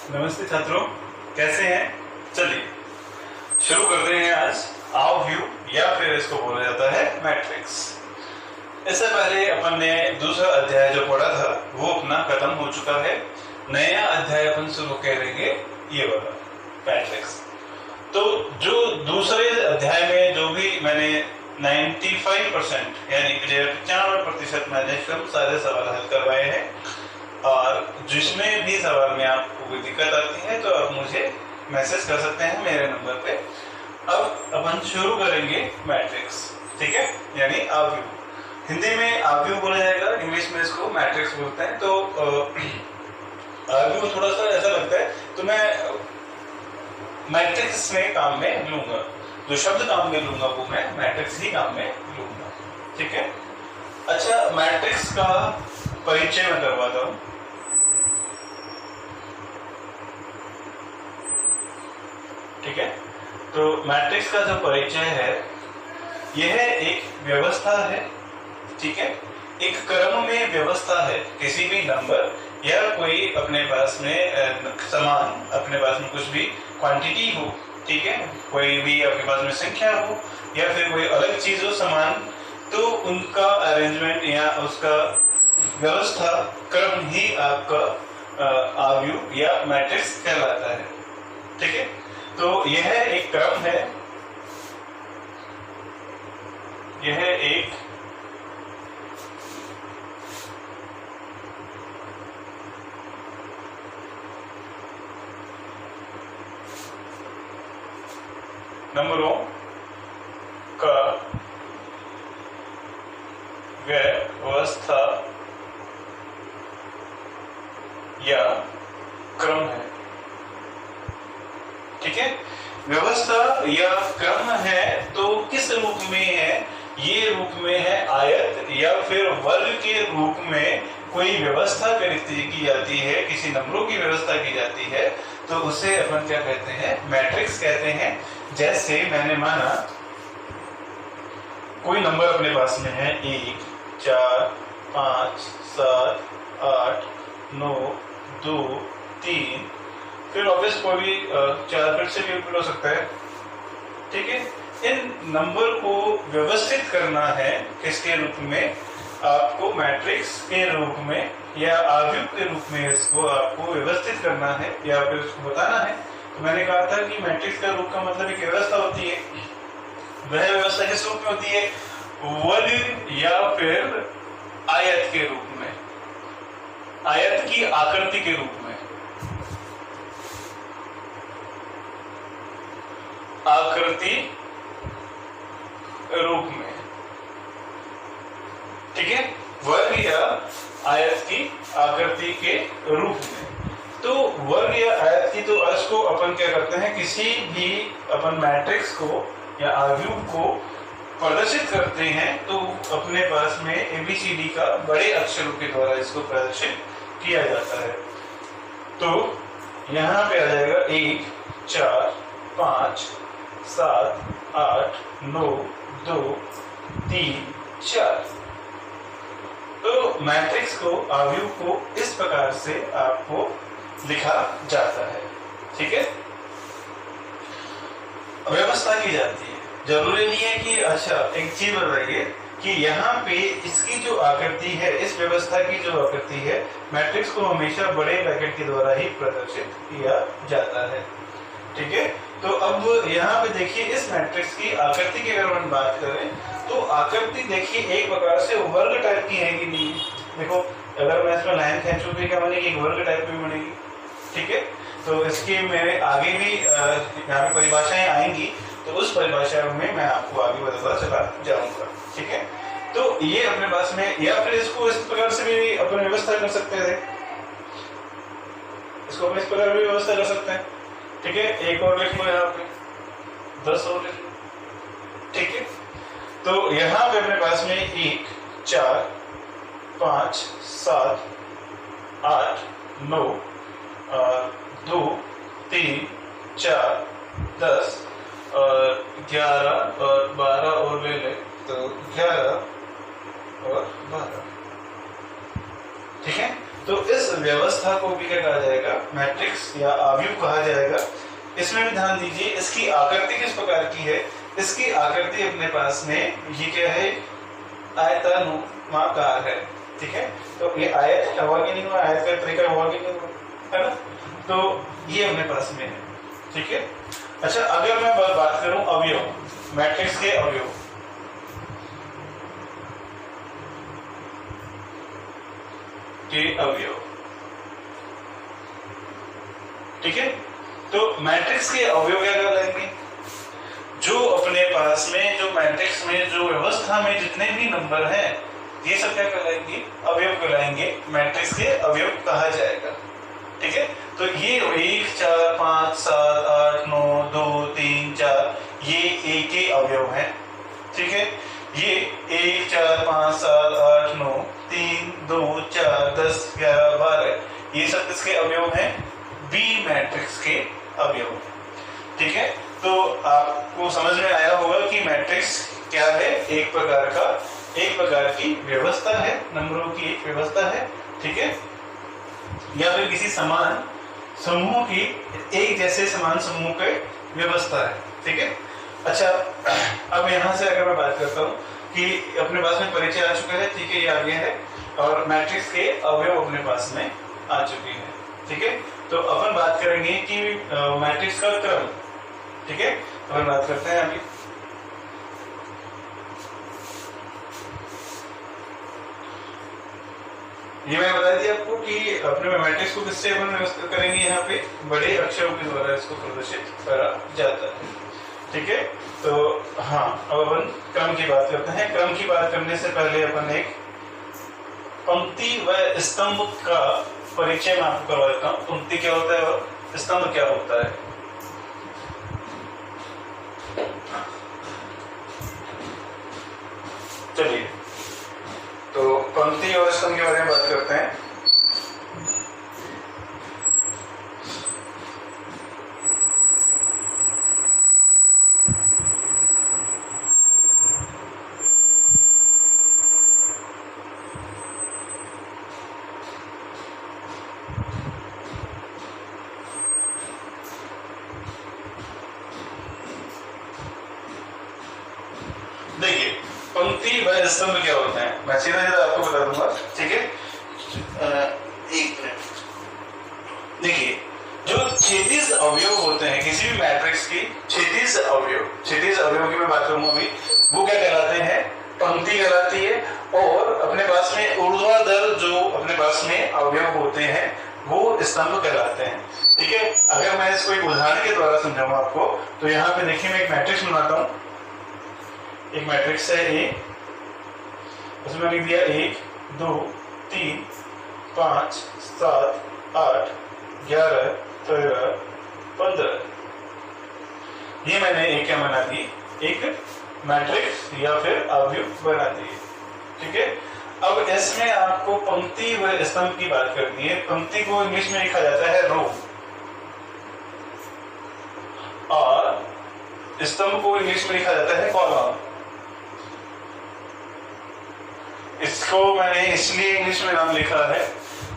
नमस्ते छात्रों, कैसे हैं? चलिए शुरू करते हैं आज आव व्यू या फिर इसको बोला जाता है मैट्रिक्स। इससे पहले अपन ने दूसरा अध्याय जो पढ़ा था वो अपना खत्म हो चुका है। नया अध्याय अपन शुरू करेंगे ये वाला मैट्रिक्स। तो जो दूसरे अध्याय में जो भी मैंने 95% यानी कि 95% मैंने सारे सवाल हल करवाए हैं, और जिसमें भी सवाल में आपको कोई दिक्कत आती है तो आप मुझे मैसेज कर सकते हैं मेरे नंबर पे। अब अपन शुरू करेंगे मैट्रिक्स, ठीक है, यानी आव्यूह। हिंदी में आव्यूह बोला जाएगा, इंग्लिश में इसको मैट्रिक्स बोलते हैं। तो आव्यूह थोड़ा सा ऐसा लगता है, तो मैं मैट्रिक्स में काम में लूंगा, जो शब्द काम में लूंगा वो मैं मैट्रिक्स ही काम में लूंगा, ठीक है। अच्छा, मैट्रिक्स का परिचय मैं करवाता हूं। ठीक है, तो मैट्रिक्स का जो परिचय है यह एक व्यवस्था है, ठीक है, एक क्रम में व्यवस्था है। किसी भी नंबर या कोई अपने पास में समान, अपने पास में कुछ भी क्वांटिटी हो, ठीक है, कोई भी आपके पास में संख्या हो या फिर कोई अलग चीज हो समान, तो उनका अरेंजमेंट या उसका व्यवस्था क्रम ही आपका आव्यूह या मैट्रिक्स कहलाता है, ठीक है। तो यह एक क्रम है, यह एक नंबरों का व्यवस्था या क्रम है, ठीक है। व्यवस्था या क्रम है तो किस रूप में है? ये रूप में है आयत या फिर वर्ग के रूप में कोई व्यवस्था की जाती है, किसी नंबरों की व्यवस्था की जाती है, तो उसे अपन क्या कहते हैं? मैट्रिक्स कहते हैं। जैसे मैंने माना कोई नंबर अपने पास में है 1, 4, 5, 7, 8, 9, 2, 3, फिर ऑब्वियस कोई भी 4 फिर से भी हो सकता है, ठीक है। इन नंबर को व्यवस्थित करना है किसके रूप में? आपको मैट्रिक्स के रूप में या आव्यूह के रूप में इसको आपको व्यवस्थित करना है या फिर उसको बताना है। तो मैंने कहा था कि मैट्रिक्स का रूप का मतलब एक व्यवस्था होती है। वह व्यवस्था किस रूप में होती है? वर्ग या फिर आयत के रूप में, आयत की आकृति के रूप में, आकृति रूप में, ठीक है, वर्ग या आयत की आकृति के रूप में। तो वर्ग या आयत की तो अर्थ को अपन क्या करते हैं? किसी भी अपन मैट्रिक्स को या आव्यूह को प्रदर्शित करते हैं तो अपने पास में ABCD का बड़े अक्षरों के द्वारा इसको प्रदर्शित किया जाता है। तो यहाँ पे आ जाएगा 1, 4, 5, 7, 8, 9, 2, 3, 4। तो मैट्रिक्स को, आव्यूह को इस प्रकार से आपको लिखा जाता है, ठीक है। व्यवस्था की जाती है, जरूरी नहीं है कि, अच्छा एक चीज बताइए कि यहाँ पे इसकी जो आकृति है, इस व्यवस्था की जो आकृति है, मैट्रिक्स को हमेशा बड़े ब्रैकेट के द्वारा ही प्रदर्शित किया जाता है, ठीक है। तो अब यहाँ पे देखिए, इस मैट्रिक्स की आकृति की अगर हम बात करें तो आकृति देखिए एक प्रकार से वर्ग टाइप की है कि नहीं? देखो, अगर मैं इसमें लाइन खींचूं तो क्या बनेगी? एक वर्ग टाइप में बनेगी, ठीक है। तो इसके मेरे आगे भी यहाँ पे परिभाषाएं आएंगी, तो उस परिभाषा में मैं आपको आगे बताता चला जाऊंगा, ठीक है। तो ये अपने पास में, या फिर इसको इस प्रकार से भी अपन व्यवस्था कर सकते थे, इसको अपन इस प्रकार भी व्यवस्था कर सकते हैं, ठीक है। एक और लिख लो, यहाँ पे 10 और लिख लो, ठीक है। तो यहाँ पे अपने पास में 1, 4, 5, 7, 8, 9, 2, 3, 4, 10 और 11 और 12 और ले ले तो 11 और 12, ठीक है। तो इस व्यवस्था को भी क्या कहा जाएगा, मैट्रिक्स या अवयव कहा जाएगा। इसमें भी ध्यान दीजिए, इसकी आकृति किस प्रकार की है। इसकी आकृति अपने पास में ये क्या है, आयतानुमाकार है, ठीक है। तो ये आयत हुआ कि नहीं हुआ, आयत का तरीका हुआ कि नहीं हुआ, है ना। तो ये अपने पास में है, ठीक है। अच्छा, अगर मैं बात करूं अवयव, मैट्रिक्स के अवयव, ठीक है। तो मैट्रिक्स के अवयव क्या कहलाएंगे, जो अपने पास में जो मैट्रिक्स में जो व्यवस्था में जितने भी नंबर हैं, ये सब क्या कहलाएंगे, अवयव कहलाएंगे, मैट्रिक्स के अवयव कहा जाएगा, ठीक है। तो ये 1 4 5 7 8 9 2 3 4 ये एक के अवयव हैं, ठीक है। ये 1 4 5 7 8 9 3 2 4 10 11 12 ये सब किसके अवयव हैं, बी मैट्रिक्स के अवयव, ठीक है। तो आपको समझ में आया होगा कि मैट्रिक्स क्या है, एक प्रकार की व्यवस्था है, नंबरों की एक व्यवस्था है, ठीक है, या फिर किसी समान समूह की एक जैसे समान समूह की व्यवस्था है, ठीक है। अच्छा, अब यहाँ से अगर मैं बात करता हूँ कि अपने पास में परिचय आ चुका है, ठीक है, ये आगे है, और मैट्रिक्स के अवयव अपने पास में आ चुके हैं, ठीक है। तो अपन बात करेंगे कि मैट्रिक्स का क्रम, ठीक है, अपन बात करते हैं अभी। ये मैं बता दिया आपको कि अपने मैट्रिक्स को किससे अपन व्यवस्थित करेंगे, यहाँ पे बड़े अक्षरों के द्वारा इसको प्रदर्शित करा जाता है, ठीक है। तो हाँ, अब अपन क्रम की बात करते हैं। क्रम की बात करने से पहले अपन एक पंक्ति व स्तंभ का परिचय मैं आपको करवा देता हूँ। पंक्ति क्या होता है और स्तंभ क्या होता है। चलिए, तो पंक्ति और स्तंभ के बारे में बात करते हैं। देखिए, पंक्ति व स्तंभ क्या होता है, मैं सीधा सीधा आपको बता दूंगा, ठीक है। एक मिनट, देखिए, जो क्षैतिज अवयव होते हैं किसी भी मैट्रिक्स की, क्षैतिज अवयव की मैं बात करूंगा अभी, वो क्या कहलाते हैं, पंक्ति कहलाती है। और अपने पास में ऊर्ध्वाधर जो अपने पास में अवयव होते हैं वो स्तंभ कहलाते हैं, ठीक है। अगर मैं इसको एक उदाहरण के द्वारा समझाऊंगा आपको, तो यहाँ पे देखिए, मैं एक मैट्रिक्स बनाता हूँ। एक मैट्रिक्स है ए, उसमें लिख दिया 1 2 3 5 7 8 11 13 15। ये मैंने एक क्या बना दी, एक मैट्रिक्स या फिर अवयव बना दिए, ठीक है। अब इसमें आपको पंक्ति व स्तंभ की बात करनी है। पंक्ति को इंग्लिश में लिखा जाता है रो, और स्तंभ को इंग्लिश में लिखा जाता है कॉलम। इसको मैंने इसलिए इंग्लिश में नाम लिखा है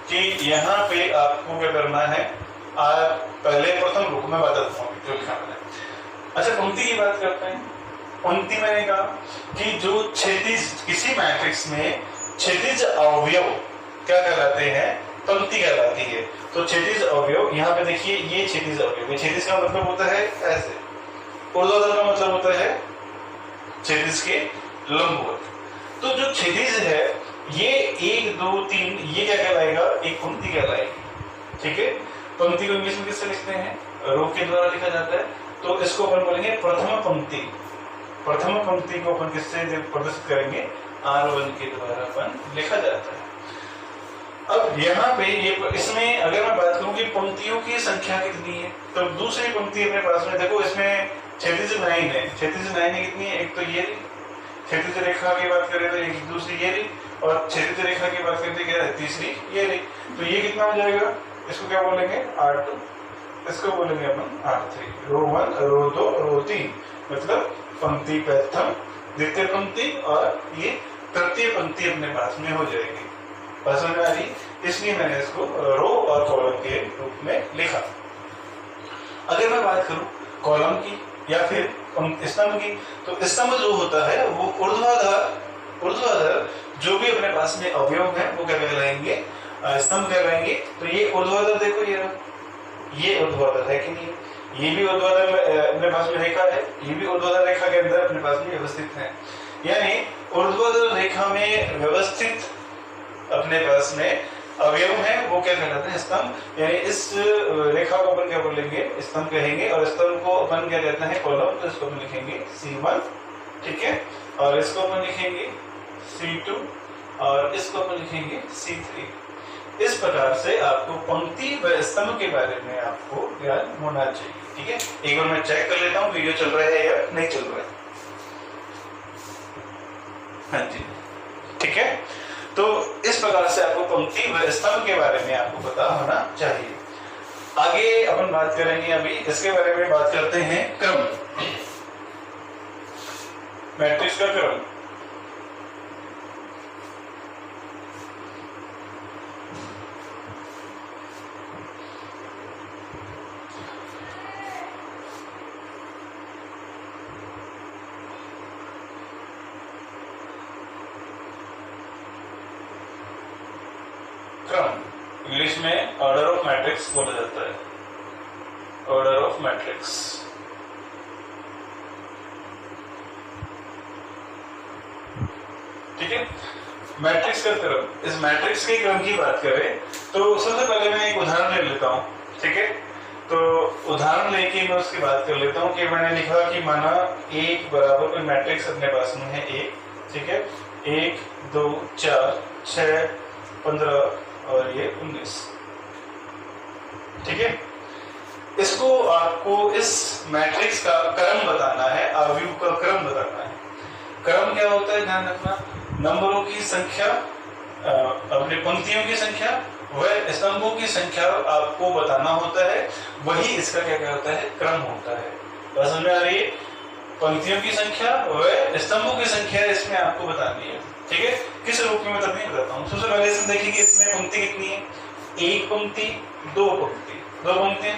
कि यहाँ पे आपको क्या करना है, पहले प्रथम रूप में बताता हूँ जो लिखा मैंने। अच्छा, पंक्ति की बात करते हैं। पंक्ति मैंने कहा कि जो क्षैतिज, किसी मैट्रिक्स में क्षैतिज अवयव क्या कहलाते हैं, पंक्ति कहलाती है। तो क्षैतिज अवयव, यहाँ पे देखिए, ये क्षैतिज अवयव, क्षैतिज का मतलब होता है ऐसे, ऊर्ध्वाधर का मतलब होता है क्षैतिज के लंबवत। तो जो क्षैतिज है, ये 1 2 3 ये क्या कहलाएगा, एक पंक्ति कहलाएगी, ठीक है। पंक्ति को इंग्लिश में किससे लिखते हैं, रो के द्वारा लिखा जाता है। तो इसको अपन बोलेंगे प्रथम पंक्ति। प्रथम पंक्ति को अपन किससे प्रदर्शित करेंगे, R1 के द्वारा अपन लिखा जाता है। अब यहाँ पे ये, इसमें अगर मैं बात करूँ कि पंक्तियों की संख्या कितनी है, तो दूसरी पंक्ति अपने पास में देखो, इसमें क्षैतिज लाइन है। क्षैतिज लाइन कितनी है, एक तो ये क्षैतिज रेखा की बात करें तो एक दूसरी ये रही, और क्षैतिज रेखा की बात करते क्या है, तीसरी ये रही। तो ये कितना हो जाएगा, इसको क्या बोलेंगे, R2, इसको बोलेंगे अपन R3। रो 1 रो 2 रो 3 मतलब पंक्ति प्रथम, द्वितीय पंक्ति और ये तृतीय पंक्ति अपने पास में हो जाएगी, बात समझ में आ रही, इसलिए मैंने इसको रो और कॉलम के रूप में लिखा। अगर मैं बात करूं कॉलम की या फिर स्तंभ की, तो स्तंभ जो होता है वो ऊर्ध्वाधर जो भी अपने पास में अवयव है वो क्या कहलाएंगे, स्तंभ कहलाएंगे। तो ये ऊर्ध्वाधर देखो, ये ऊर्ध्वाधर है कि नहीं, ये भी ऊर्ध्वाधर अपने पास में रेखा है, ये भी ऊर्ध्वाधर रेखा के अंदर अपने पास में व्यवस्थित है। यानी ऊर्ध्वाधर रेखा में व्यवस्थित अपने पास में अवयव है वो क्या कहलाते हैं, स्तंभ। यानी इस रेखा को अपन क्या बोलेंगे, स्तंभ कहेंगे, और स्तंभ को अपन क्या कहते हैं, कॉलम। तो इसको अपन लिखेंगे C1, ठीक है, और इसको अपन लिखेंगे C2, और इसको अपन लिखेंगे C3। इस प्रकार से आपको पंक्ति व स्तंभ के बारे में आपको ज्ञान होना चाहिए, ठीक है। एक बार मैं चेक कर लेता हूँ वीडियो चल रहा है या नहीं चल रहा है। हाँ जी, ठीक है। तो इस प्रकार से आपको पंक्ति व स्तंभ के बारे में आपको पता होना चाहिए। आगे अपन बात करेंगे, अभी इसके बारे में बात करते हैं क्रम, मैट्रिक्स का क्रम। क्रम इंग्लिश में ऑर्डर ऑफ मैट्रिक्स बोला जाता है, ऑर्डर ऑफ मैट्रिक्स। ठीक है, मैट्रिक्स का क्रम। इस मैट्रिक्स के क्रम की बात करें तो सबसे पहले मैं एक उदाहरण ले लेता हूँ, ठीक है। तो उदाहरण लेके मैं उसकी बात कर लेता हूँ कि मैंने लिखा कि माना एक बराबर कोई मैट्रिक्स अपने पास में है एक, ठीक है, 1 2 4 6 15 और ये 19, ठीक है। इसको आपको इस मैट्रिक्स का क्रम बताना है, अवयव का क्रम बताना है। क्रम क्या होता है, ध्यान रखना, नंबरों की संख्या, अपने पंक्तियों की संख्या व स्तंभों की संख्या आपको बताना होता है, वही इसका क्या होता है, क्रम होता है। बात समझ में आ रही है, पंक्तियों की संख्या व स्तंभों की संख्या इसमें आपको बतानी है, ठीक है। किस रूप में मतलब नहीं बताता हूँ। सबसे पहले इसमें देखिए कि इसमें पंक्ति कितनी है, एक पंक्ति, दो पंक्तियां।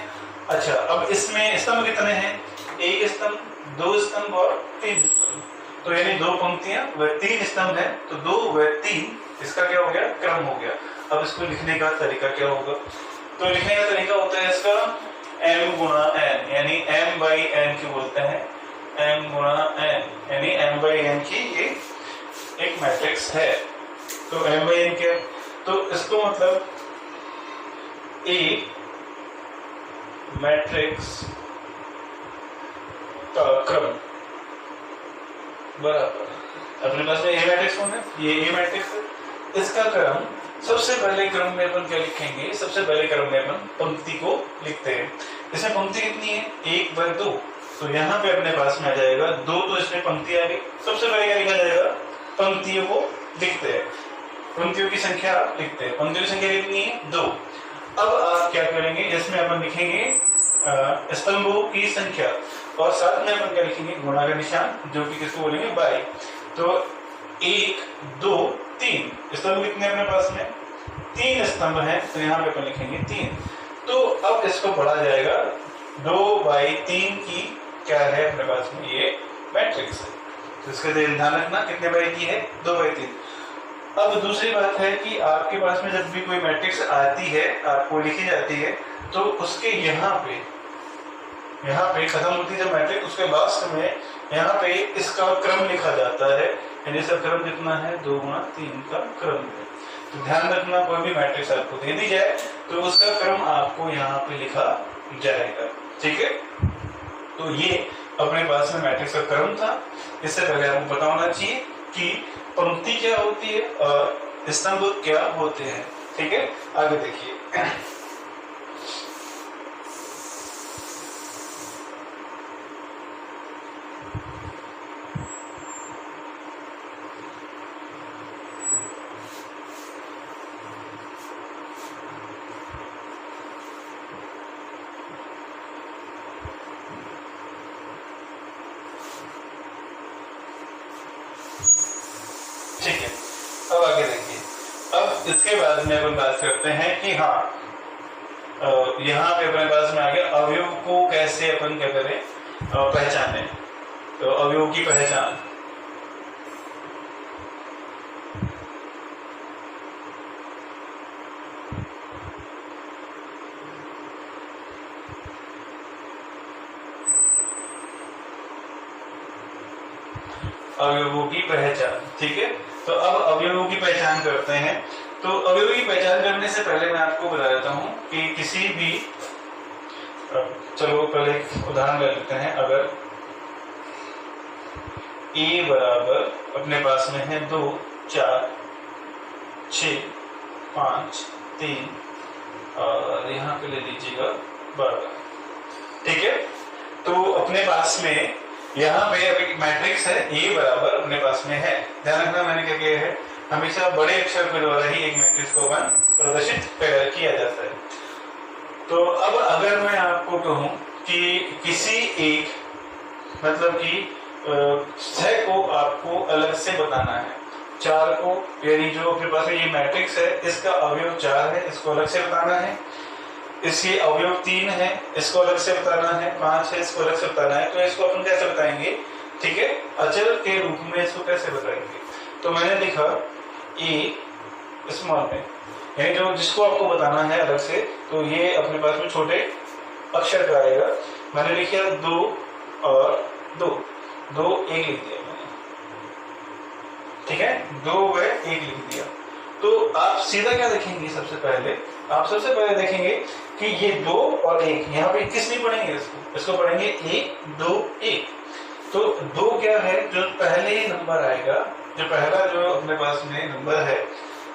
अच्छा, अब इसमें स्तंभ कितने हैं, एक स्तंभ, दो स्तंभ और तीन स्तंभ। तो यानी दो पंक्तियां व तीन स्तंभ है, तो 2 व 3 इसका क्या हो गया, क्रम हो गया। अब इसको लिखने का तरीका क्या होगा, तो लिखने का तरीका होता है इसका m गुणा n, यानी m बाई n क्यों बोलते हैं, m गुणा n, यानी m बाई n की ये एक मैट्रिक्स है। तो m बाई n क्या, तो इसको मतलब एक मैट्रिक्स का क्रम बराबर, अपने पास में ए मैट्रिक्स कौन है, ये ए मैट्रिक्स है, इसका क्रम। सबसे पहले क्रम में अपन क्या लिखेंगे, सबसे पहले क्रम में अपन पंक्ति को लिखते हैं। इसमें पंक्ति कितनी है, 1 व 2, तो यहाँ पे अपने पास में आ जाएगा 2, तो इसमें पंक्ति आ गई। सबसे पहले क्या लिखा जाएगा, पंक्तियों को लिखते हैं, पंक्तियों की संख्या लिखते हैं। पंक्तियों की संख्या कितनी है, 2। अब आप क्या करेंगे, इसमें अपन लिखेंगे स्तंभों की संख्या, और साथ में अपन क्या लिखेंगे, गुणा का निशान, जो कि किसको बोलेंगे, बाई। तो 1 2 3 स्तंभ कितने अपने पास में, 3 स्तंभ हैं, तो यहाँ पे अपन लिखेंगे 3। तो अब इसको पढ़ा जाएगा 2/3 की क्या है अपने पास में, ये मैट्रिक्स है। तो इसका ध्यान रखना कितने बाई की है, 2/3। अब दूसरी बात है कि आपके पास में जब भी कोई मैट्रिक्स आती है, आपको लिखी जाती है, तो उसके यहाँ पे खत्म होती है जब मैट्रिक्स, उसके लास्ट में यहाँ पे इसका क्रम लिखा जाता है। यानी इसका क्रम कितना है, 2 गुणा 3 का क्रम है। तो ध्यान रखना, कोई भी मैट्रिक्स आपको दे दी जाए तो उसका क्रम आपको यहाँ पे लिखा जाएगा, ठीक है। तो ये अपने पास में मैट्रिक्स का क्रम था। इससे पहले आपको पता होना चाहिए कि पंक्ति क्या होती है और स्तंभ क्या होते हैं, ठीक है। आगे देखिए, ठीक है। अब आगे देखिए, अब इसके बाद में अपन बात करते हैं कि हाँ यहाँ पे अपने पास में आ गया अवयव को कैसे अपन क्या करें पहचाने। तो अवयव की पहचान, अवयवों की पहचान, ठीक है। तो अब अवयवों की पहचान करते हैं। तो अवयवों की पहचान करने से पहले मैं आपको बता देता हूं कि किसी भी, चलो पहले एक उदाहरण ले लेते हैं। अगर a बराबर अपने पास में है 2, 4, 6, 5, 3 और यहाँ पे ले लीजिएगा 12, ठीक है। तो अपने पास में यहाँ पे अभी मैट्रिक्स है A बराबर अपने पास में है। ध्यान रखना मैंने क्या किया है, हमेशा बड़े अक्षर के द्वारा ही एक मैट्रिक्स को प्रदर्शित किया जाता है। तो अब अगर मैं आपको कहूं कि किसी एक मतलब कि 6 को आपको अलग से बताना है, 4 को, यानी जो अपने पास में ये मैट्रिक्स है इसका अवयव 4 है, इसको अलग से बताना है। इसके अवयव 3 है, इसको अलग से बताना है। 5 है, इसको अलग से बताना है। तो इसको अपन कैसे बताएंगे, ठीक है, अचल के रूप में इसको कैसे बताएंगे। तो मैंने लिखा ए स्मॉल में, यानी जो जिसको आपको बताना है अलग से, तो ये अपने पास में छोटे अक्षर का आएगा। मैंने लिखा 2 और 2, 2 1 लिख दिया मैंने, ठीक है, 2 व 1 लिख दिया। तो आप सीधा क्या देखेंगे, सबसे पहले देखेंगे कि ये 2 और 1, यहाँ पे किस नहीं पढ़ेंगे, इसको पढ़ेंगे 1 2 1। तो 2 क्या है, जो पहले ही नंबर आएगा, जो पहला जो अपने पास में नंबर है,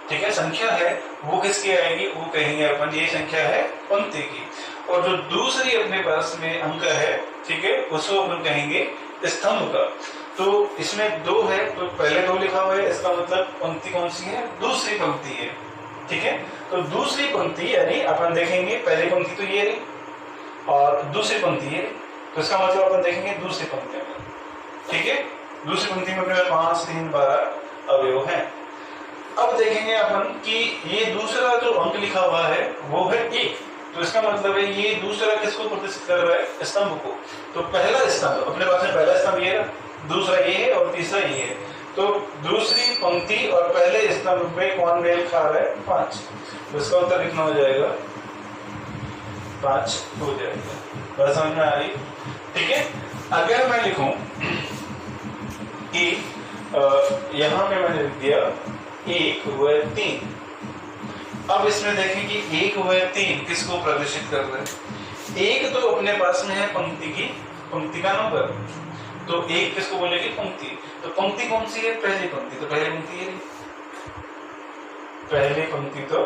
ठीक है, संख्या है, वो किसकी आएगी, वो कहेंगे अपन ये संख्या है पंक्ति की। और जो दूसरी अपने पास में अंक है, ठीक है, उसको अपन कहेंगे स्तंभ का। तो इसमें 2 है, तो पहले 2 लिखा हुआ है, इसका मतलब पंक्ति कौन सी है, दूसरी पंक्ति है, ठीक है। तो दूसरी पंक्ति यानी अपन देखेंगे पहली पंक्ति तो ये रही और दूसरी पंक्ति ये, तो इसका मतलब अपन देखेंगे दूसरी पंक्ति में, ठीक है। दूसरी पंक्ति में अपने 5 3 12 अवयव हैं। अब देखेंगे अपन कि ये दूसरा जो अंक लिखा हुआ है वो है 1, तो इसका मतलब है ये दूसरा किसको प्रदर्शित कर रहा है, स्तंभ को। तो पहला स्तंभ अपने पास में, पहला स्तंभ ये है, दूसरा ये है और तीसरा ये है। तो दूसरी पंक्ति और पहले स्तंभ में कौन मेल खा रहा है, 5। तो इसका उत्तर लिखना हो जाएगा 5 हो जाएगा। बात समझ में आ रही, ठीक है। अगर मैं लिखूं कि यहाँ पे मैंने लिख दिया 1 व 3, अब इसमें देखें कि 1 व 3 किसको प्रदर्शित कर रहे हैं। 1 तो अपने पास में है पंक्ति का नंबर, तो 1 किसको बोलेगी, पंक्ति। तो पंक्ति कौन सी है, पहली पंक्ति। तो पहली पंक्ति ये रही, पहली पंक्ति तो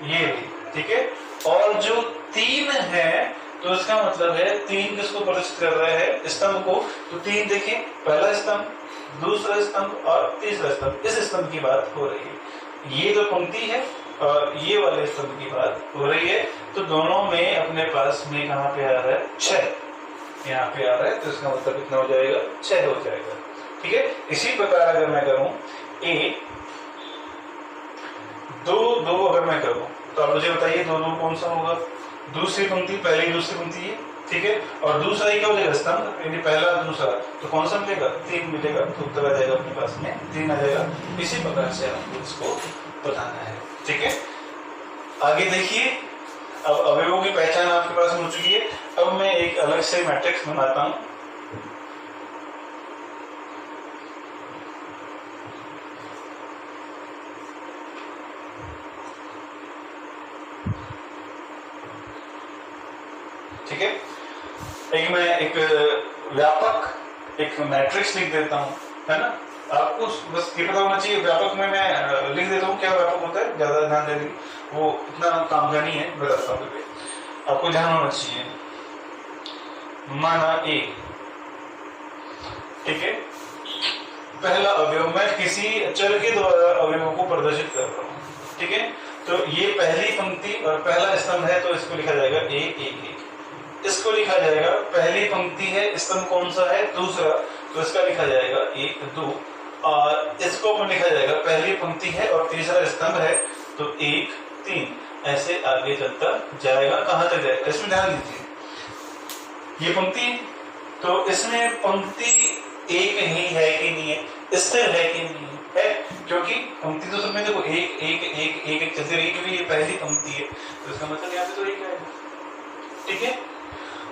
ये रही, ठीक है। और जो 3 है, तो इसका मतलब है 3 किसको प्रदर्शित कर रहा है, स्तंभ को। तो 3 देखें, पहला स्तंभ, दूसरा स्तंभ और तीसरा स्तंभ, इस स्तंभ की बात हो रही है। ये जो पंक्ति है और ये वाले स्तंभ की बात हो रही है। तो दोनों में अपने पास में कहाँ पे आ रहा है, 6 यहाँ पे आ रहा है। तो इसका मतलब कितना हो जाएगा, 6 हो जाएगा, ठीक है। इसी प्रकार अगर मैं करूं A 2 2 अगर मैं करूं, तो आप मुझे बताइए 2 2 कौन सा होगा, दूसरी पंक्ति, पहली दूसरी पंक्ति है, ठीक है। और दूसरा ही क्या हो जाएगा, स्तंभ, यानी पहला दूसरा, तो कौन सा मिलेगा, 3 मिलेगा। तो उत्तर आ जाएगा अपने पास में 3 आ जाएगा। इसी प्रकार से हमको इसको बताना है, ठीक है। आगे देखिए, अब अवयवों की पहचान आपके पास हो चुकी है। अब मैं एक अलग से मैट्रिक्स बनाता हूं। ठीक है, एक व्यापक एक मैट्रिक्स लिख देता हूं, है ना। आपको बस ये पता होना चाहिए, व्यापक में मैं लिख देता हूँ क्या व्यापक होता है, ज्यादा ध्यान देने वो इतना काम का नहीं है, बताता हूँ। आपको ध्यान होना चाहिए, माना A, ठीक है, पहला अवयव मैं किसी चर के द्वारा अवयवों को प्रदर्शित कर रहा हूँ, ठीक है। तो ये पहली पंक्ति और पहला स्तंभ है, तो इसको लिखा जाएगा A 1 1। इसको लिखा जाएगा, पहली पंक्ति है, स्तंभ कौन सा है, दूसरा, तो इसका लिखा जाएगा 1 2। और इसको अपन लिखा जाएगा, पहली पंक्ति है और तीसरा स्तंभ है, तो 1 3 ऐसे आगे चलता जाएगा। कहां तक जाएगा इसमें ध्यान दीजिए, ये पंक्ति, तो इसमें पंक्ति एक ही है कि नहीं है, स्थिर है कि नहीं है, क्योंकि पंक्ति तो सब में देखो एक एक एक एक एक चलती रही, क्योंकि ये पहली पंक्ति है, तो इसका मतलब यहाँ पे तो एक आएगा। ठीक है,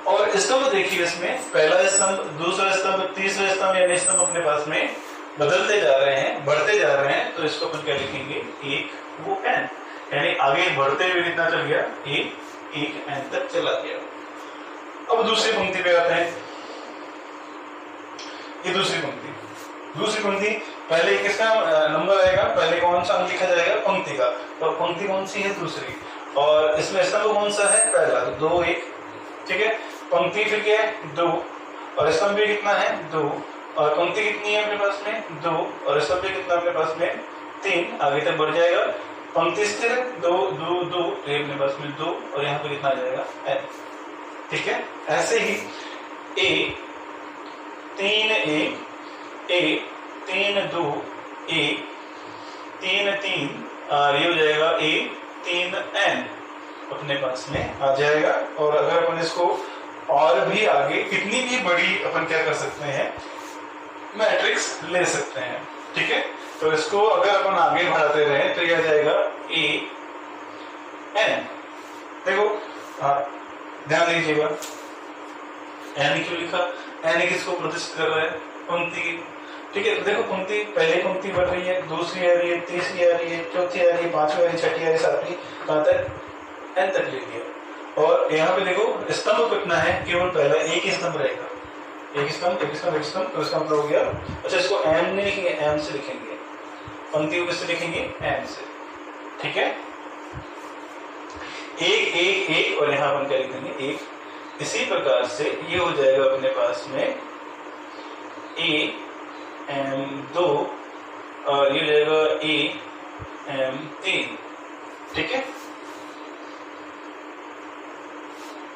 और स्तंभ देखिए, इसमें पहला स्तंभ, दूसरा स्तंभ, तीसरा स्तंभ, यानी स्तंभ अपने पास में बदलते जा रहे हैं, बढ़ते जा रहे हैं, तो इसको अपन क्या लिखेंगे, एक वो n, यानी आगे बढ़ते हुए कितना चल गया, एक n तक चला गया। अब दूसरी पंक्ति पे आते हैं, ये दूसरी पंक्ति पहले किसका नंबर आएगा, पहले कौन सा अंक लिखा जाएगा, पंक्ति का, तो पंक्ति कौन सी है, दूसरी, और इसमें स्तंभ कौन सा है, पहला, तो 2 1। ठीक है, पंक्ति फिर क्या है, 2, और स्तंभ भी कितना है, 2, और पंक्ति कितनी है अपने पास में, 2, और स्तंभ भी कितना अपने पास में, 3, आगे तक बढ़ जाएगा, पंक्ति स्थिर 2 2 2, ये अपने पास में 2, और यहाँ पे कितना जाएगा, n। ठीक है, ऐसे ही a 3 1 3 2 1 3 3, और ये हो जाएगा a 3 n अपने पास में आ जाएगा। और अगर अपन इसको और भी आगे कितनी भी बड़ी अपन क्या कर सकते हैं, मैट्रिक्स ले सकते हैं। ठीक है, तो इसको अगर अपन आगे बढ़ाते रहे तो यह आ जाएगा a n। देखो ध्यान दीजिएगा, n क्यों लिखा, n किसको प्रदर्शित कर रहा है, पंक्ति की। ठीक है, देखो पंक्ति, पहली पंक्ति बढ़ रही है, दूसरी आ रही है, तीसरी आ रही है, चौथी आ रही है, पांचवी आ रही है, छठी आ रही है, सातवीं, कहां तक, n तक ले लिया। और यहाँ पे देखो स्तंभ कितना है, केवल पहला एक ही स्तंभ रहेगा, एक स्तंभ एक स्तंभ एक स्तंभ, तो इसका मतलब हो गया, अच्छा इसको m नहीं लिखेंगे, m से लिखेंगे, पंक्ति को किससे लिखेंगे, m से। ठीक है, एक एक एक, और यहाँ अपन क्या लिखेंगे, एक। इसी प्रकार से ये हो जाएगा अपने पास में a m 2, और ये हो जाएगा a m 3। ठीक है,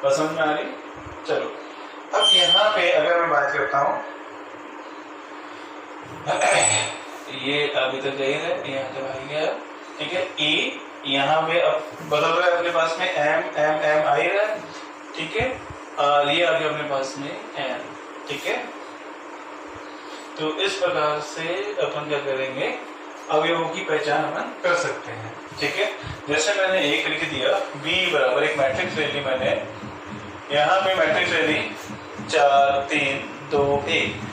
समझ में आ रही। चलो अब यहाँ पे अगर मैं बात करता हूं, ये आगे तक जाइए, यहाँ तक आ गया। ठीक है, ए यहाँ पे अब बदल रहा है अपने पास में, एम एम एम आ रहा है। ठीक है, और ये आ गया अपने पास में एन। ठीक है, तो इस प्रकार से अपन क्या करेंगे, अवयवों की पहचान अपन कर सकते हैं। ठीक है, जैसे मैंने एक लिख दिया, b बराबर एक मैट्रिक्स ले ली मैंने, यहाँ पे मैट्रिक्स ले ली 4 3 2 1।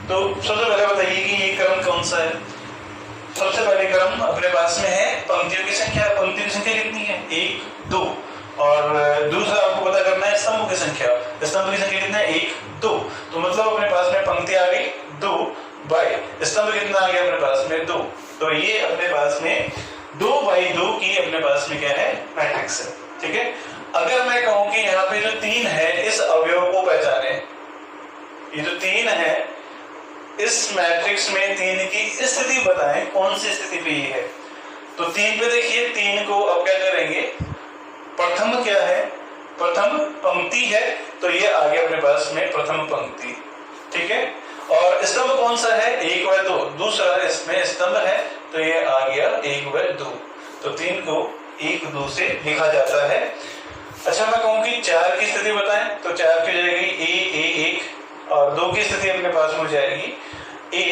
तो सबसे पहले बताइए कि ये क्रम कौन सा है। सबसे पहले क्रम अपने पास में है पंक्तियों की संख्या। पंक्तियों की संख्या कितनी है, 1 2। और दूसरा आपको पता करना है स्तंभ की संख्या। स्तंभ की संख्या कितना है, 1 2। तो मतलब अपने पास में पंक्ति आ गई 2 बाई स्तंभ कितना आ गया अपने पास में 2। तो ये अपने पास में 2 बाई 2 की अपने पास में क्या है, मैट्रिक्स है। ठीक है, अगर मैं कहूं कि यहाँ पे जो 3 है इस अवयव को पहचाने, ये जो 3 है इस मैट्रिक्स में 3 की स्थिति बताएं, कौन सी स्थिति पे ये है। तो 3 पे देखिए, 3 को अब क्या करेंगे, प्रथम क्या है, प्रथम पंक्ति है, तो ये आ गया अपने पास में प्रथम पंक्ति। ठीक है, और स्तंभ कौन सा है, 1 व 2। दूसरा इसमें स्तंभ है, तो ये आ गया 1 व 2। तो 3 को 1 2 से लिखा जाता है। अच्छा, मैं कहूँ कि 4 की स्थिति बताएं, तो 4 की जाएगी a 1, और 2 की स्थिति अपने पास में जाएगी a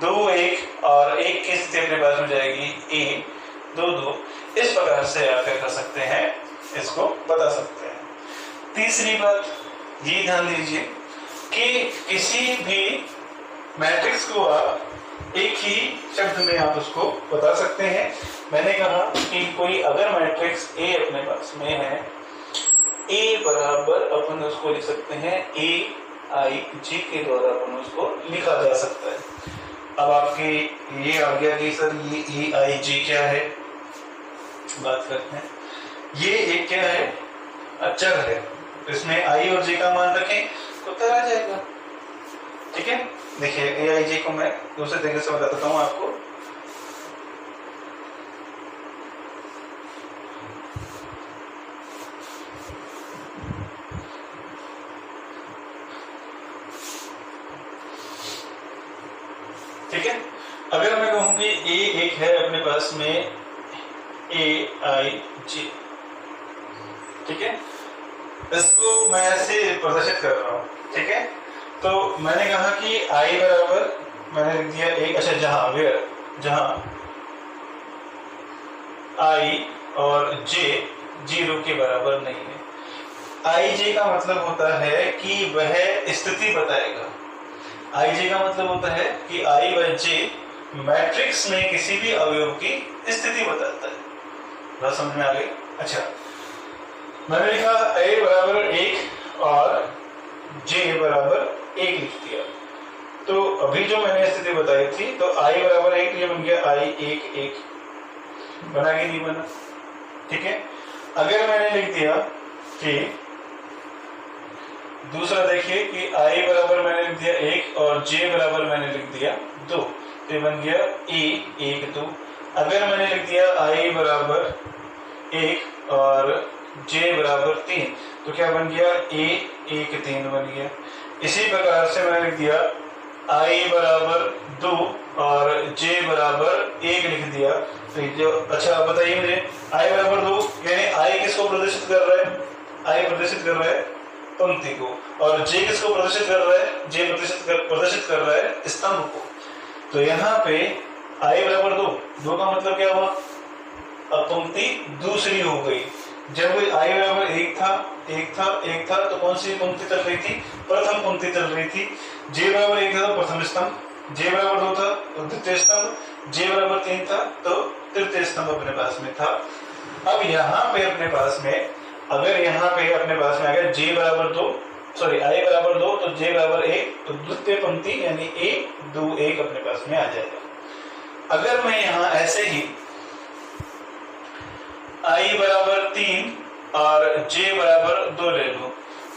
2 1, और 1 की स्थिति अपने पास में जाएगी a 2 2। इस प्रकार से आप क्या कर सकते हैं, इसको बता सकते हैं। तीसरी बात ये ध्यान दीजिए कि किसी भी मैट्रिक्स को आप एक ही शब्द में आप उसको बता सकते हैं। मैंने कहा कि कोई अगर मैट्रिक्स A अपने पास में है, A बराबर अपन उसको लिख सकते हैं A I J के द्वारा अपन उसको लिखा जा सकता है। अब आपके ये आ गया कि सर ये A I J क्या है, बात करते हैं। ये एक क्या है, अचर है, इसमें I और J का मान रखें तो उत्तर आ जाएगा। ठीक है, देखिए A I J को मैं दूसरे तरीके से बता देता हूँ आपको। ठीक है, अगर मैं कहूं कि ए एक है अपने पास में AIJ, ठीक है, इसको मैं ऐसे प्रदर्शित कर रहा हूं, ठीक है। तो मैंने कहा कि I बराबर मैंने लिख दिया एक, अच्छा जहां I और J 0 के बराबर नहीं है। IJ का मतलब होता है कि वह स्थिति बताएगा। IJ का मतलब होता है कि I व J मैट्रिक्स में किसी भी अवयव की स्थिति बताता है। बात समझ में आ गई? अच्छा, मैंने लिखा A बराबर 1 और J बराबर 1 लिख दिया। तो अभी जो मैंने स्थिति बताई थी, तो I बराबर 1 ये बन गया I 1 1, बना कि नहीं बना? ठीक है। अगर मैंने लिख दिया कि दूसरा, देखिए कि I बराबर मैंने लिख दिया 1 और J बराबर मैंने लिख दिया 2, तो ये बन गया A 1 2। अगर मैंने लिख दिया I बराबर 1 और J बराबर 3, तो क्या बन गया A 1 3 बन गया। इसी प्रकार से मैंने लिख दिया I बराबर 2 और J बराबर 1 लिख दिया। तो जो, अच्छा बताइए मुझे, I बराबर 2 यानी I किसको प्रदर्शित कर रहा है? I प्रदर्शित कर रहा है पंक्ति को, और J किसको प्रदर्शित कर रहा है? J प्रदर्शित कर रहा है स्तंभ को। तो यहाँ पे I बराबर 2 का मतलब क्या हुआ? अब पंक्ति दूसरी हो गई। जब I बराबर 1 था तो कौन सी पंक्ति चल रही थी? प्रथम पंक्ति चल रही थी। J बराबर 1 था तो प्रथम स्तंभ, J बराबर 2 था तो द्वितीय स्तंभ, J बराबर 3 था तो तृतीय स्तंभ अपने पास में था। अब यहाँ पे अपने पास में, अगर यहाँ पे अपने पास में आ गया I बराबर 2 तो J बराबर 1, तो द्वितीय पंक्ति यानी A 2 1 अपने पास में आ जाएगा। अगर मैं यहाँ ऐसे ही I बराबर 3 और J बराबर 2 ले लूं,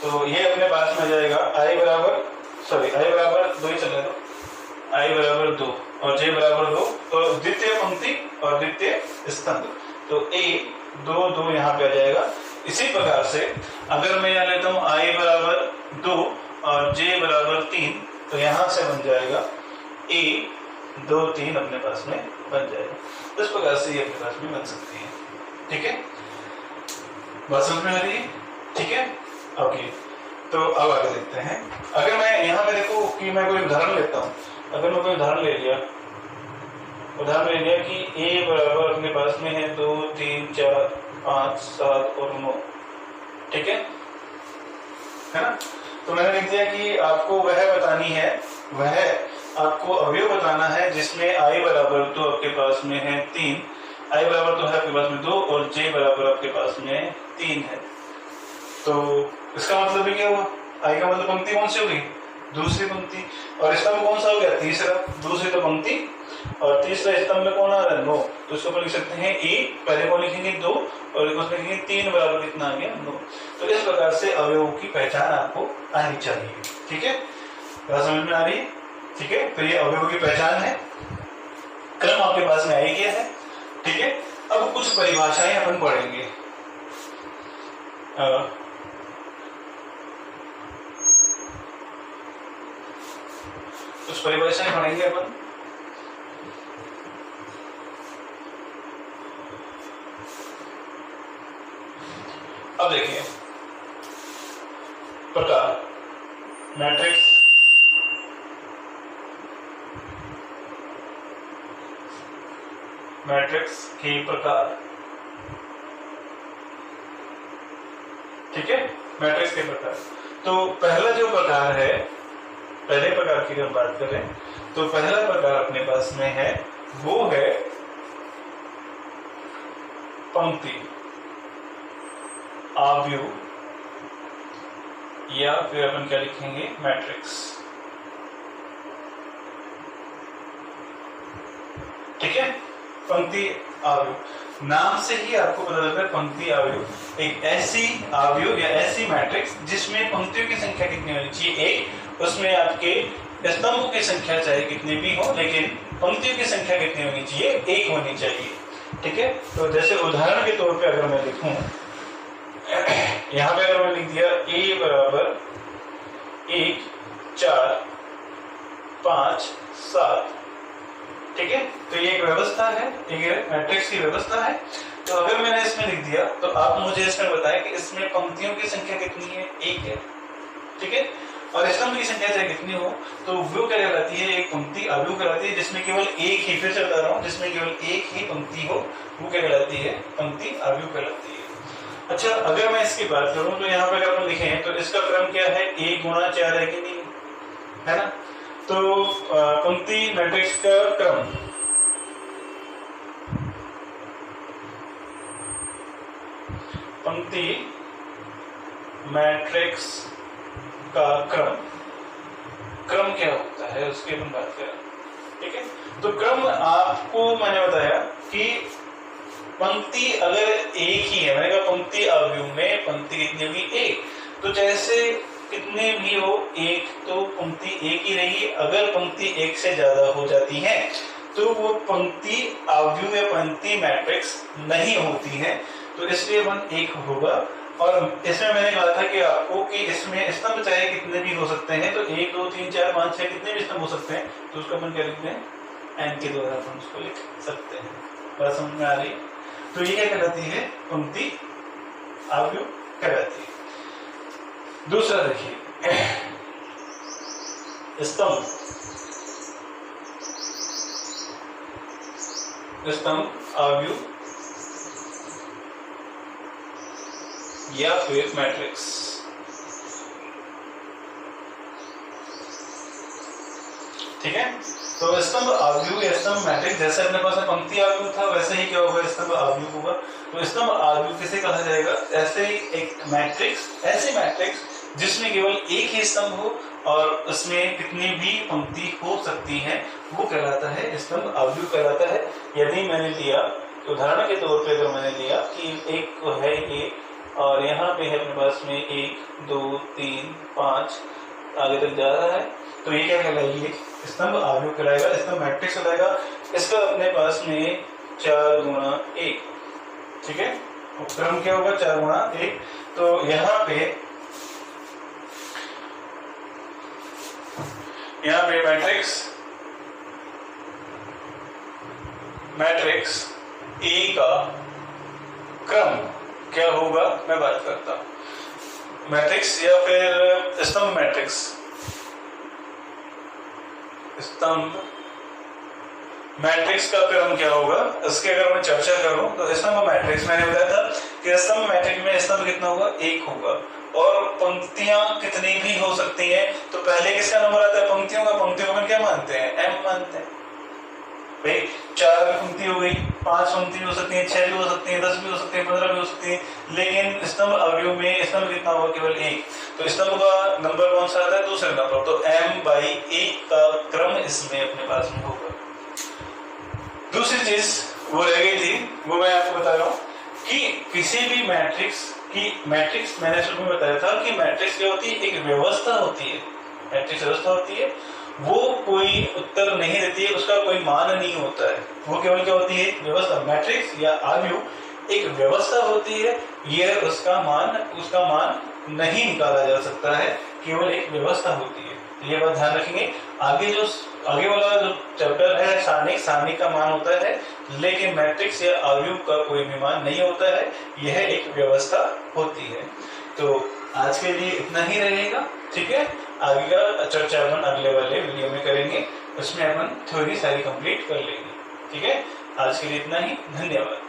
तो ये अपने पास में आ जाएगा I बराबर 2 ही चले दो, I बराबर 2 और J बराबर 2, तो द्वितीय पंक्ति और द्वितीय स्तंभ, तो A 2 2 यहाँ पे आ जाएगा। इसी प्रकार से अगर मैं यहाँ लेता हूँ I बराबर 2 और J बराबर 3, तो यहाँ से बन जाएगा A 2 3 अपने पास में बन जाएगा। इस प्रकार से ये अपने पास में बन सकती है। ठीक है, बात समझ में आ रही है? ठीक है, ओके। तो अब आगे देखते हैं। अगर मैं यहाँ पे देखो कि मैं कोई उदाहरण लेता हूँ, अगर मैं कोई उदाहरण ले लिया कि A बराबर अपने पास में है 2 3 4 5 7 और 9, ठीक है ना? तो मैंने लिख दिया कि आपको आपको अवयव बताना है जिसमें I बराबर तो आपके पास में है 3, I बराबर तो है आपके पास में 2 और J बराबर आपके पास में 3 है। तो इसका मतलब भी क्या हुआ? I का मतलब पंक्ति कौन सी होगी? दूसरी पंक्ति। और स्तंभ कौन सा हो गया? तीसरा। दूसरी तो पंक्ति और तीसरा स्तंभ में कौन आ रहा है? 9। तो इसको अपन लिख सकते हैं A, पहले को लिखेंगे 2 और उसमें लिखेंगे 3 बराबर कितना आ गया? 9। तो इस प्रकार से अवयवों की पहचान आपको आनी चाहिए। ठीक है, बात समझ में आ रही है? ठीक है, तो ये अवयवों की पहचान है, क्रम आपके पास में आ ही गया है। ठीक है, अब कुछ परिभाषाएं अपन पढ़ेंगे। कुछ परिभाषाएं पढ़ेंगे अपन। अब देखिए, प्रकार मैट्रिक्स के प्रकार। ठीक है, मैट्रिक्स के प्रकार। तो पहला जो प्रकार है, पहले प्रकार की हम बात करें तो पहला प्रकार अपने पास में है, वो है पंक्ति आव्यूह, या फिर अपन क्या लिखेंगे? मैट्रिक्स। ठीक है, पंक्ति आव्यूह, नाम से ही आपको पता चलता है पंक्ति आव्यूह एक ऐसी आव्यूह या ऐसी मैट्रिक्स जिसमें पंक्तियों की संख्या कितनी होनी चाहिए? 1। उसमें आपके स्तंभों की संख्या चाहे कितनी भी हो, लेकिन पंक्तियों की संख्या कितनी होनी चाहिए? 1 होनी चाहिए। ठीक है, तो जैसे उदाहरण के तौर पे अगर मैं लिखूं, यहाँ पे अगर मैं लिख दिया A बराबर 1 4 5 7, ठीक है, तो ये एक व्यवस्था है, एक मैट्रिक्स की व्यवस्था है। तो अगर मैंने इसमें लिख दिया तो आप मुझे इसमें बताएं कि इसमें पंक्तियों की संख्या कितनी है, एक है, ठीक है, और स्तंभ की संख्या चाहे कितनी हो तो वो क्या कहलाती है, एक पंक्ति अवयव कहलाती है, जिसमें केवल एक ही, फिर से बता रहा हूँ, जिसमें केवल एक ही पंक्ति हो वो क्या कहलाती है, पंक्ति अवयव कहलाती है। अच्छा, अगर मैं इसकी बात करूं तो यहाँ पे अगर हम लिखें तो इसका क्रम क्या है, 1 गुणा 4 है कि नहीं, है ना। तो पंक्ति मैट्रिक्स का क्रम पंक्ति मैट्रिक्स का क्रम क्या होता है उसकी हम बात करें, ठीक है। तो क्रम आपको मैंने बताया कि पंक्ति अगर एक ही है, मैंने कहा पंक्ति अवयव में पंक्ति कितनी होगी, एक, तो जैसे कितने भी हो एक, तो पंक्ति एक ही रहेगी। अगर पंक्ति एक से ज्यादा हो जाती है तो वो पंक्ति अवयव या पंक्ति मैट्रिक्स नहीं होती है, तो इसलिए वन एक होगा। और इसमें मैंने कहा था कि आपको कि इसमें स्तंभ चाहे कितने भी हो सकते हैं, तो 1 2 3 4 5 6 कितने भी स्तंभ हो सकते हैं, तो उसका अपन क्या लिखते हैं, एन के द्वारा अपन उसको लिख सकते हैं। बात समझ में आ रही? तो ये क्या कहलाती है, पंक्ति अवयव कहलाती है। दूसरा देखिए, स्तंभ अवयव या फिर मैट्रिक्स। ठीक है, तो स्तंभ अवयव या स्तंभ मैट्रिक्स, जैसे अपने पास पंक्ति अवयव था वैसे ही क्या होगा, स्तंभ अवयव होगा। तो स्तंभ अवयव किसे कहा जाएगा, ऐसे ही एक मैट्रिक्स, ऐसी मैट्रिक्स जिसमें केवल एक ही स्तंभ हो और उसमें कितनी भी पंक्ति हो सकती है, वो कहलाता है स्तंभ अवयव कहलाता है। यदि मैंने लिया, उदाहरण के तौर पे अगर मैंने लिया कि एक है ये और यहाँ पे है अपने पास में 1 2 3 5 आगे तक जा रहा है, तो ये क्या कहलाएगी, स्तंभ अवयव कहलाएगा, स्तंभ मैट्रिक्स कहलाएगा। इसका अपने पास में 4 गुणा 1, ठीक है, क्रम क्या होगा, 4 गुणा 1। तो यहाँ पे मैट्रिक्स ए का क्रम क्या होगा, मैं बात करता हूं। मैट्रिक्स या फिर स्तंभ मैट्रिक्स, स्तंभ मैट्रिक्स का क्रम क्या होगा, इसके अगर मैं चर्चा करूं तो स्तंभ मैट्रिक्स मैंने बताया था कि स्तंभ मैट्रिक्स में स्तंभ कितना होगा, 1 होगा, और पंक्तियां कितनी भी हो सकती हैं। तो पहले किसका नंबर आता है, पंक्तियों का। पंक्तियों को क्या मानते हैं, m मानते हैं भाई। 4 पंक्ति हो गई, 5 पंक्ति भी हो सकती है, 6 भी हो सकती है, 10 भी हो सकती है, 15 भी हो सकती है, लेकिन स्तंभ अवयव में स्तंभ कितना होगा, केवल 1। तो स्तंभ का नंबर कौन सा आता है, दूसरा नंबर, तो m/1 का क्रम इसमें अपने पास में होगा। दूसरी चीज वो रह गई थी, वो मैं आपको बता रहा हूँ कि किसी भी मैट्रिक्स की, मैट्रिक्स मैंने शुरू में बताया था कि मैट्रिक्स क्या होती है, एक व्यवस्था होती है, मैट्रिक्स व्यवस्था होती है, वो कोई उत्तर नहीं देती है, उसका कोई मान नहीं होता है, वो केवल क्या होती है, व्यवस्था। मैट्रिक्स या अवयव एक व्यवस्था होती है, यह उसका मान नहीं निकाला जा सकता है, केवल एक व्यवस्था होती है। ये बात ध्यान रखेंगे। आगे वाला जो चैप्टर है सारणी का मान होता है, लेकिन मैट्रिक्स या अवयव का कोई भी मान नहीं होता है, यह एक व्यवस्था होती है। तो आज के लिए इतना ही रहेगा, ठीक है। आगे का चर्चा अपन अगले वाले वीडियो में करेंगे, उसमें अपन थ्योरी सारी कंप्लीट कर लेंगे, ठीक है। आज के लिए इतना ही, धन्यवाद।